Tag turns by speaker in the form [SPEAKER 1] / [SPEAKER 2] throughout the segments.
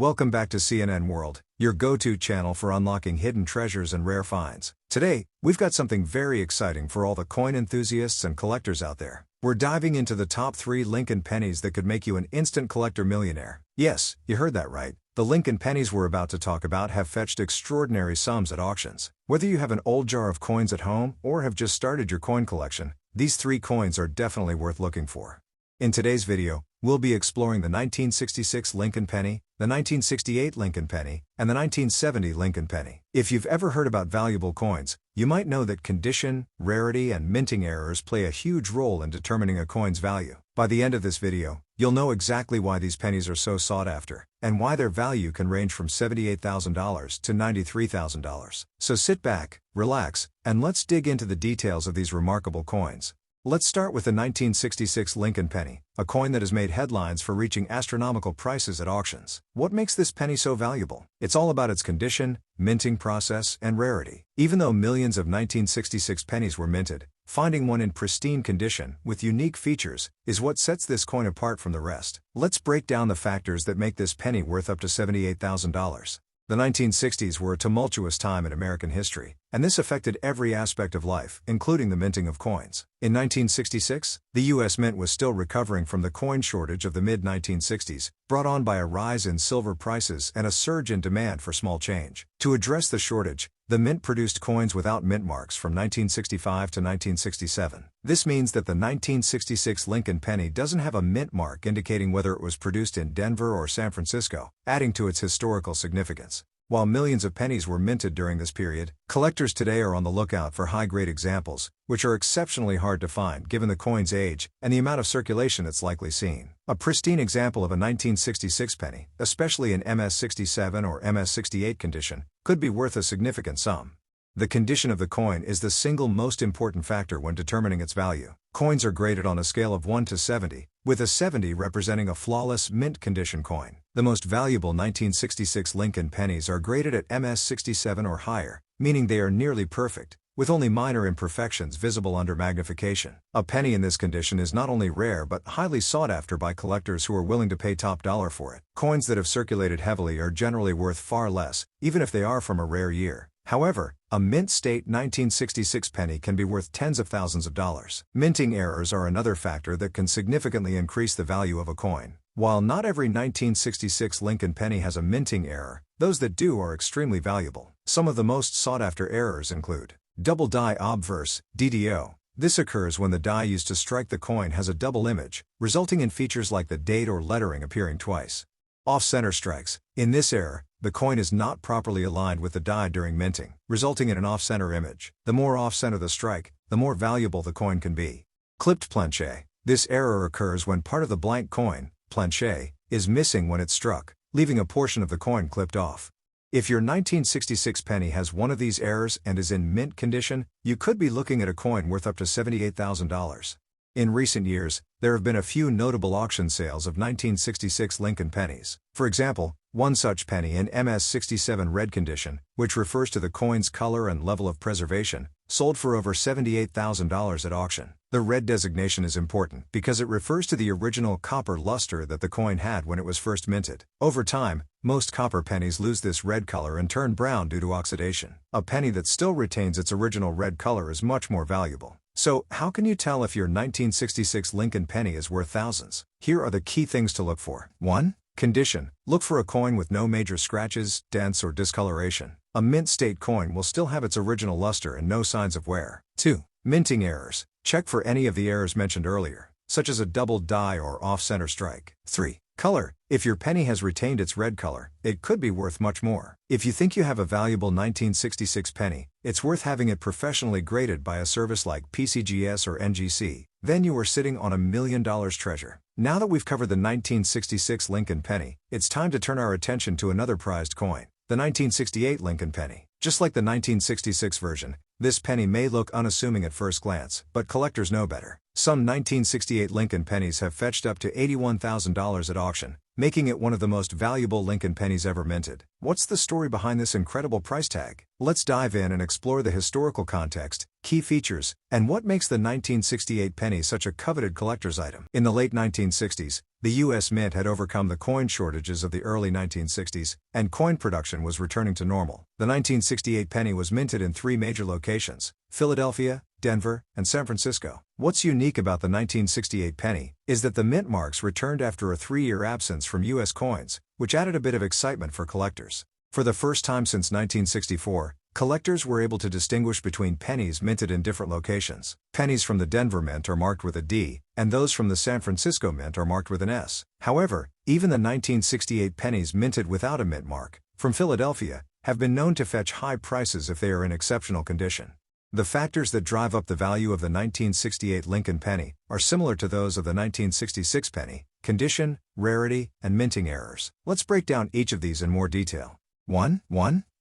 [SPEAKER 1] Welcome back to CNN World, your go-to channel for unlocking hidden treasures and rare finds. Today, we've got something very exciting for all the coin enthusiasts and collectors out there. We're diving into the top 3 Lincoln pennies that could make you an instant collector millionaire. Yes, you heard that right. The Lincoln pennies we're about to talk about have fetched extraordinary sums at auctions. Whether you have an old jar of coins at home or have just started your coin collection, these 3 coins are definitely worth looking for. In today's video, we'll be exploring the 1966 Lincoln penny, the 1968 Lincoln penny, and the 1970 Lincoln penny. If you've ever heard about valuable coins, you might know that condition, rarity, and minting errors play a huge role in determining a coin's value. By the end of this video, you'll know exactly why these pennies are so sought after, and why their value can range from $78,000 to $93,000. So sit back, relax, and let's dig into the details of these remarkable coins. Let's start with the 1966 Lincoln penny, a coin that has made headlines for reaching astronomical prices at auctions. What makes this penny so valuable? It's all about its condition, minting process, and rarity. Even though millions of 1966 pennies were minted, finding one in pristine condition, with unique features, is what sets this coin apart from the rest. Let's break down the factors that make this penny worth up to $78,000. The 1960s were a tumultuous time in American history, and this affected every aspect of life, including the minting of coins. In 1966, the U.S. Mint was still recovering from the coin shortage of the mid-1960s, brought on by a rise in silver prices and a surge in demand for small change. To address the shortage, the Mint produced coins without mint marks from 1965 to 1967. This means that the 1966 Lincoln penny doesn't have a mint mark indicating whether it was produced in Denver or San Francisco, adding to its historical significance. While millions of pennies were minted during this period, collectors today are on the lookout for high-grade examples, which are exceptionally hard to find given the coin's age and the amount of circulation it's likely seen. A pristine example of a 1966 penny, especially in MS-67 or MS-68 condition, could be worth a significant sum. The condition of the coin is the single most important factor when determining its value. Coins are graded on a scale of 1 to 70, with a 70 representing a flawless mint condition coin. The most valuable 1966 Lincoln pennies are graded at MS-67 or higher, meaning they are nearly perfect, with only minor imperfections visible under magnification. A penny in this condition is not only rare but highly sought after by collectors who are willing to pay top dollar for it. Coins that have circulated heavily are generally worth far less, even if they are from a rare year. However, a mint-state 1966 penny can be worth tens of thousands of dollars. Minting errors are another factor that can significantly increase the value of a coin. While not every 1966 Lincoln penny has a minting error, those that do are extremely valuable. Some of the most sought-after errors include double die obverse, DDO. This occurs when the die used to strike the coin has a double image, resulting in features like the date or lettering appearing twice. Off-center strikes. In this error, the coin is not properly aligned with the die during minting, resulting in an off-center image. The more off-center the strike, the more valuable the coin can be. Clipped planche. This error occurs when part of the blank coin, planche, is missing when it's struck, leaving a portion of the coin clipped off. If your 1966 penny has one of these errors and is in mint condition, you could be looking at a coin worth up to $78,000. In recent years, there have been a few notable auction sales of 1966 Lincoln pennies. For example, one such penny in MS-67 red condition, which refers to the coin's color and level of preservation, sold for over $78,000 at auction. The red designation is important because it refers to the original copper luster that the coin had when it was first minted. Over time, most copper pennies lose this red color and turn brown due to oxidation. A penny that still retains its original red color is much more valuable. So, how can you tell if your 1966 Lincoln penny is worth thousands? Here are the key things to look for. 1. Condition. Look for a coin with no major scratches, dents, or discoloration. A mint-state coin will still have its original luster and no signs of wear. 2. Minting errors. Check for any of the errors mentioned earlier, such as a double die or off-center strike. 3. Color. If your penny has retained its red color, it could be worth much more. If you think you have a valuable 1966 penny, it's worth having it professionally graded by a service like PCGS or NGC. Then you are sitting on $1 million treasure. Now that we've covered the 1966 Lincoln penny, it's time to turn our attention to another prized coin, the 1968 Lincoln penny. Just like the 1966 version, this penny may look unassuming at first glance, but collectors know better. Some 1968 Lincoln pennies have fetched up to $81,000 at auction, making it one of the most valuable Lincoln pennies ever minted. What's the story behind this incredible price tag? Let's dive in and explore the historical context, key features, and what makes the 1968 penny such a coveted collector's item. In the late 1960s, the U.S. Mint had overcome the coin shortages of the early 1960s, and coin production was returning to normal. The 1968 penny was minted in three major locations: Philadelphia, Denver, and San Francisco. What's unique about the 1968 penny is that the mint marks returned after a 3-year absence from U.S. coins, which added a bit of excitement for collectors. For the first time since 1964, collectors were able to distinguish between pennies minted in different locations. Pennies from the Denver Mint are marked with a D, and those from the San Francisco Mint are marked with an S. However, even the 1968 pennies minted without a mint mark, from Philadelphia, have been known to fetch high prices if they are in exceptional condition. The factors that drive up the value of the 1968 Lincoln penny are similar to those of the 1966 penny: condition, rarity, and minting errors. Let's break down each of these in more detail. 1.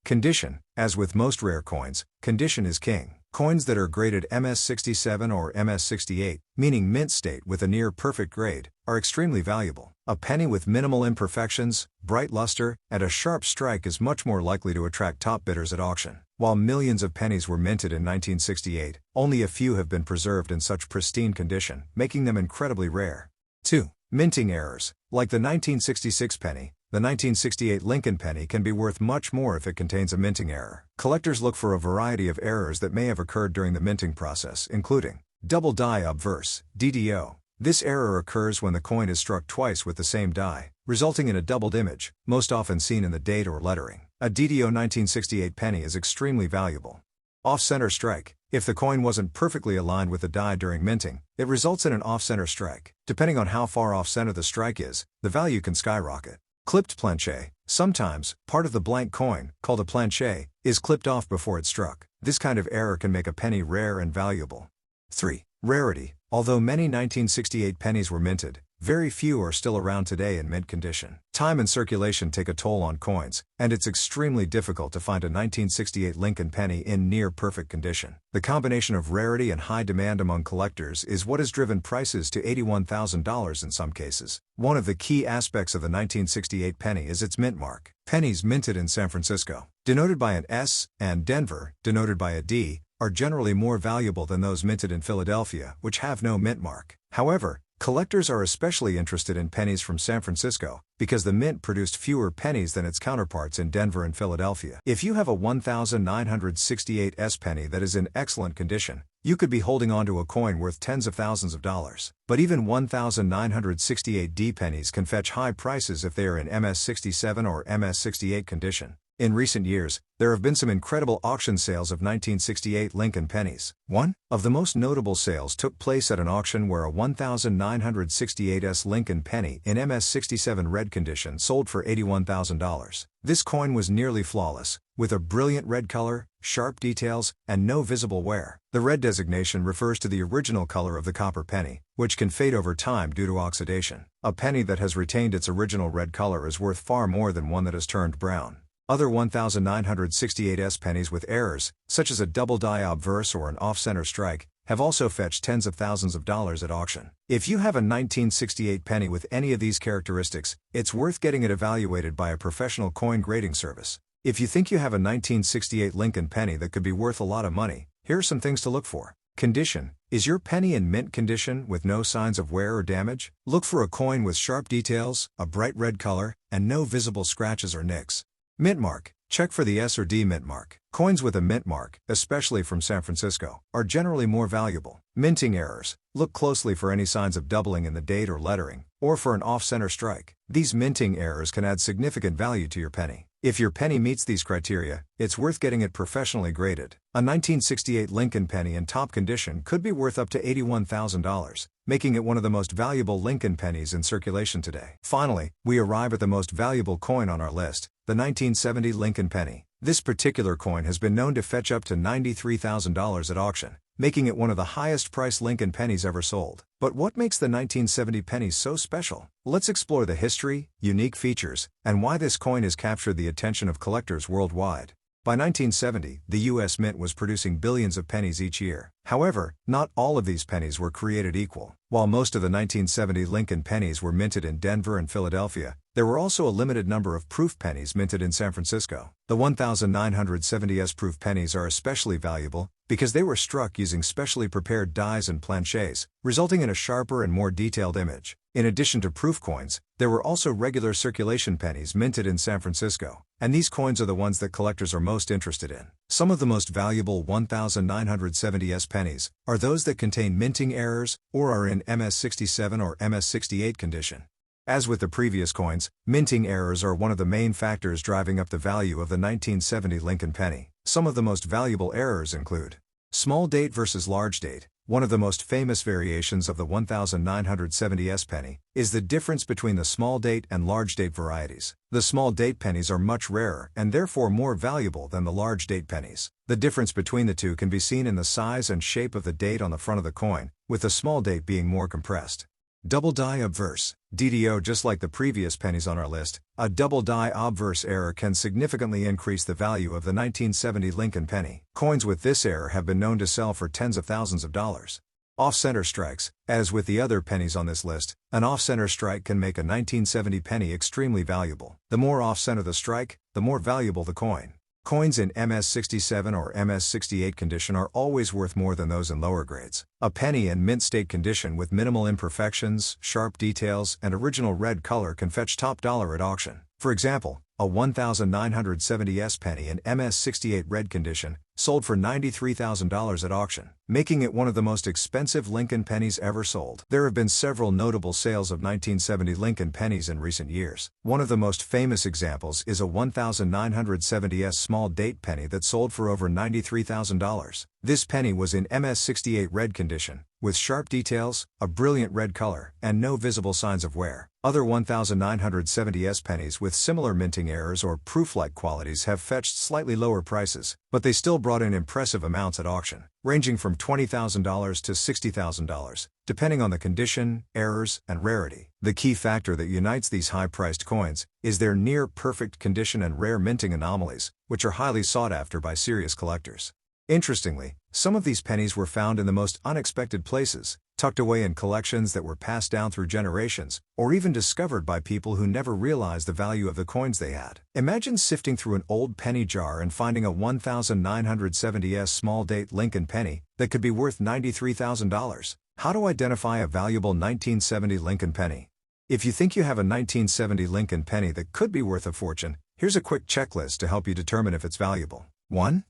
[SPEAKER 1] Condition. As with most rare coins, condition is king. Coins that are graded MS67 or MS68, meaning mint state with a near-perfect grade, are extremely valuable. A penny with minimal imperfections, bright luster, and a sharp strike is much more likely to attract top bidders at auction. While millions of pennies were minted in 1968, only a few have been preserved in such pristine condition, making them incredibly rare. 2. Minting errors. Like the 1966 penny, the 1968 Lincoln penny can be worth much more if it contains a minting error. Collectors look for a variety of errors that may have occurred during the minting process, including double die obverse, DDO. This error occurs when the coin is struck twice with the same die, resulting in a doubled image, most often seen in the date or lettering. A DDO 1968 penny is extremely valuable. Off-center strike. If the coin wasn't perfectly aligned with the die during minting, it results in an off-center strike. Depending on how far off-center the strike is, the value can skyrocket. Clipped planche. Sometimes, part of the blank coin, called a planche, is clipped off before it's struck. This kind of error can make a penny rare and valuable. 3. Rarity. Although many 1968 pennies were minted, very few are still around today in mint condition. Time and circulation take a toll on coins, and it's extremely difficult to find a 1968 Lincoln penny in near-perfect condition. The combination of rarity and high demand among collectors is what has driven prices to $81,000 in some cases. One of the key aspects of the 1968 penny is its mint mark. Pennies minted in San Francisco, denoted by an S, and Denver, denoted by a D, are generally more valuable than those minted in Philadelphia, which have no mint mark. However, collectors are especially interested in pennies from San Francisco, because the mint produced fewer pennies than its counterparts in Denver and Philadelphia. If you have a 1968 S penny that is in excellent condition, you could be holding onto a coin worth tens of thousands of dollars. But even 1968 D pennies can fetch high prices if they are in MS67 or MS68 condition. In recent years, there have been some incredible auction sales of 1968 Lincoln pennies. One of the most notable sales took place at an auction where a 1968 S Lincoln penny in MS67 red condition sold for $81,000. This coin was nearly flawless, with a brilliant red color, sharp details, and no visible wear. The red designation refers to the original color of the copper penny, which can fade over time due to oxidation. A penny that has retained its original red color is worth far more than one that has turned brown. Other 1968 S pennies with errors, such as a double die obverse or an off-center strike, have also fetched tens of thousands of dollars at auction. If you have a 1968 penny with any of these characteristics, it's worth getting it evaluated by a professional coin grading service. If you think you have a 1968 Lincoln penny that could be worth a lot of money, here are some things to look for. Condition. Is your penny in mint condition with no signs of wear or damage? Look for a coin with sharp details, a bright red color, and no visible scratches or nicks. Mint mark. Check for the S or D mint mark. Coins with a mint mark, especially from San Francisco, are generally more valuable. Minting errors. Look closely for any signs of doubling in the date or lettering, or for an off-center strike. These minting errors can add significant value to your penny. If your penny meets these criteria, it's worth getting it professionally graded. A 1968 Lincoln penny in top condition could be worth up to $81,000, making it one of the most valuable Lincoln pennies in circulation today. Finally, we arrive at the most valuable coin on our list, the 1970 Lincoln penny. This particular coin has been known to fetch up to $93,000 at auction, making it one of the highest-priced Lincoln pennies ever sold. But what makes the 1970 penny so special? Let's explore the history, unique features, and why this coin has captured the attention of collectors worldwide. By 1970, the U.S. Mint was producing billions of pennies each year. However, not all of these pennies were created equal. While most of the 1970 Lincoln pennies were minted in Denver and Philadelphia, there were also a limited number of proof pennies minted in San Francisco. The 1970s proof pennies are especially valuable because they were struck using specially prepared dies and planchets, resulting in a sharper and more detailed image. In addition to proof coins, there were also regular circulation pennies minted in San Francisco, and these coins are the ones that collectors are most interested in. Some of the most valuable 1970s pennies are those that contain minting errors or are in MS-67 or MS-68 condition. As with the previous coins, minting errors are one of the main factors driving up the value of the 1970 Lincoln penny. Some of the most valuable errors include small date versus large date. One of the most famous variations of the 1970s penny is the difference between the small date and large date varieties. The small date pennies are much rarer and therefore more valuable than the large date pennies. The difference between the two can be seen in the size and shape of the date on the front of the coin, with the small date being more compressed. Double die obverse DDO. Just like the previous pennies on our list, a double die obverse error can significantly increase the value of the 1970 Lincoln penny. Coins with this error have been known to sell for tens of thousands of dollars. Off-center strikes. As with the other pennies on this list, an off-center strike can make a 1970 penny extremely valuable. The more off-center the strike, the more valuable the coin. Coins in MS-67 or MS-68 condition are always worth more than those in lower grades. A penny in mint state condition with minimal imperfections, sharp details, and original red color can fetch top dollar at auction. For example, a 1970s penny in MS-68 red condition sold for $93,000 at auction, making it one of the most expensive Lincoln pennies ever sold. There have been several notable sales of 1970 Lincoln pennies in recent years. One of the most famous examples is a 1970s small date penny that sold for over $93,000. This penny was in MS-68 red condition, with sharp details, a brilliant red color, and no visible signs of wear. Other 1970s pennies with similar minting errors or proof-like qualities have fetched slightly lower prices, but they still brought in impressive amounts at auction, ranging from $20,000 to $60,000, depending on the condition, errors, and rarity. The key factor that unites these high-priced coins is their near-perfect condition and rare minting anomalies, which are highly sought after by serious collectors. Interestingly, some of these pennies were found in the most unexpected places, tucked away in collections that were passed down through generations, or even discovered by people who never realized the value of the coins they had. Imagine sifting through an old penny jar and finding a 1970s small date Lincoln penny that could be worth $93,000. How to identify a valuable 1970 Lincoln penny? If you think you have a 1970 Lincoln penny that could be worth a fortune, here's a quick checklist to help you determine if it's valuable. 1.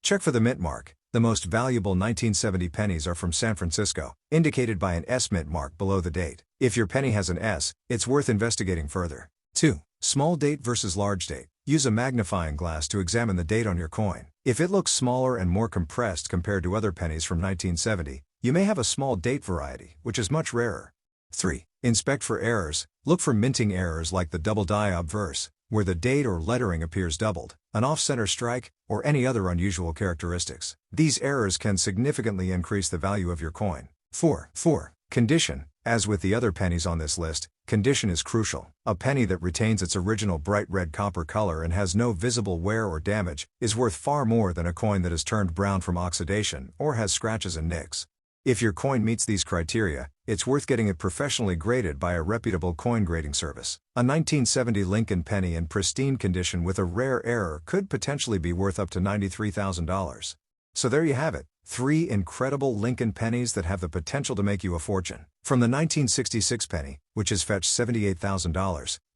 [SPEAKER 1] Check for the mint mark. The most valuable 1970 pennies are from San Francisco, indicated by an S mint mark below the date. If your penny has an S, it's worth investigating further. 2. Small date versus large date. Use a magnifying glass to examine the date on your coin. If it looks smaller and more compressed compared to other pennies from 1970, you may have a small date variety, which is much rarer. 3. Inspect for errors. Look for minting errors like the double die obverse, where the date or lettering appears doubled, an off-center strike, or any other unusual characteristics. These errors can significantly increase the value of your coin. 4. Condition. As with the other pennies on this list, condition is crucial. A penny that retains its original bright red copper color and has no visible wear or damage is worth far more than a coin that has turned brown from oxidation or has scratches and nicks. If your coin meets these criteria, it's worth getting it professionally graded by a reputable coin grading service. A 1970 Lincoln penny in pristine condition with a rare error could potentially be worth up to $93,000. So there you have it, 3 incredible Lincoln pennies that have the potential to make you a fortune. From the 1966 penny, which has fetched $78,000,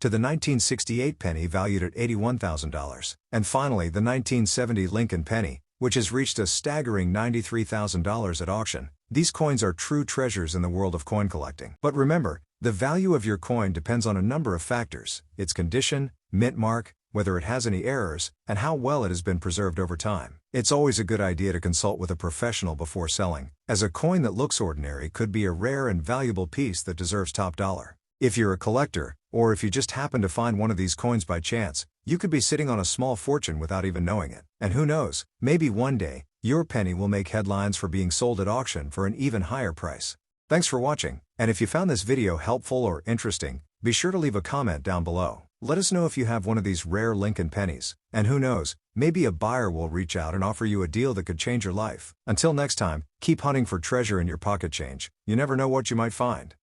[SPEAKER 1] to the 1968 penny valued at $81,000, and finally the 1970 Lincoln penny, which has reached a staggering $93,000 at auction. These coins are true treasures in the world of coin collecting. But remember, the value of your coin depends on a number of factors: its condition, mint mark, whether it has any errors, and how well it has been preserved over time. It's always a good idea to consult with a professional before selling, as a coin that looks ordinary could be a rare and valuable piece that deserves top dollar. If you're a collector, or if you just happen to find one of these coins by chance, you could be sitting on a small fortune without even knowing it. And who knows, maybe one day, your penny will make headlines for being sold at auction for an even higher price. Thanks for watching, and if you found this video helpful or interesting, be sure to leave a comment down below. Let us know if you have one of these rare Lincoln pennies, and who knows, maybe a buyer will reach out and offer you a deal that could change your life. Until next time, keep hunting for treasure in your pocket change. You never know what you might find.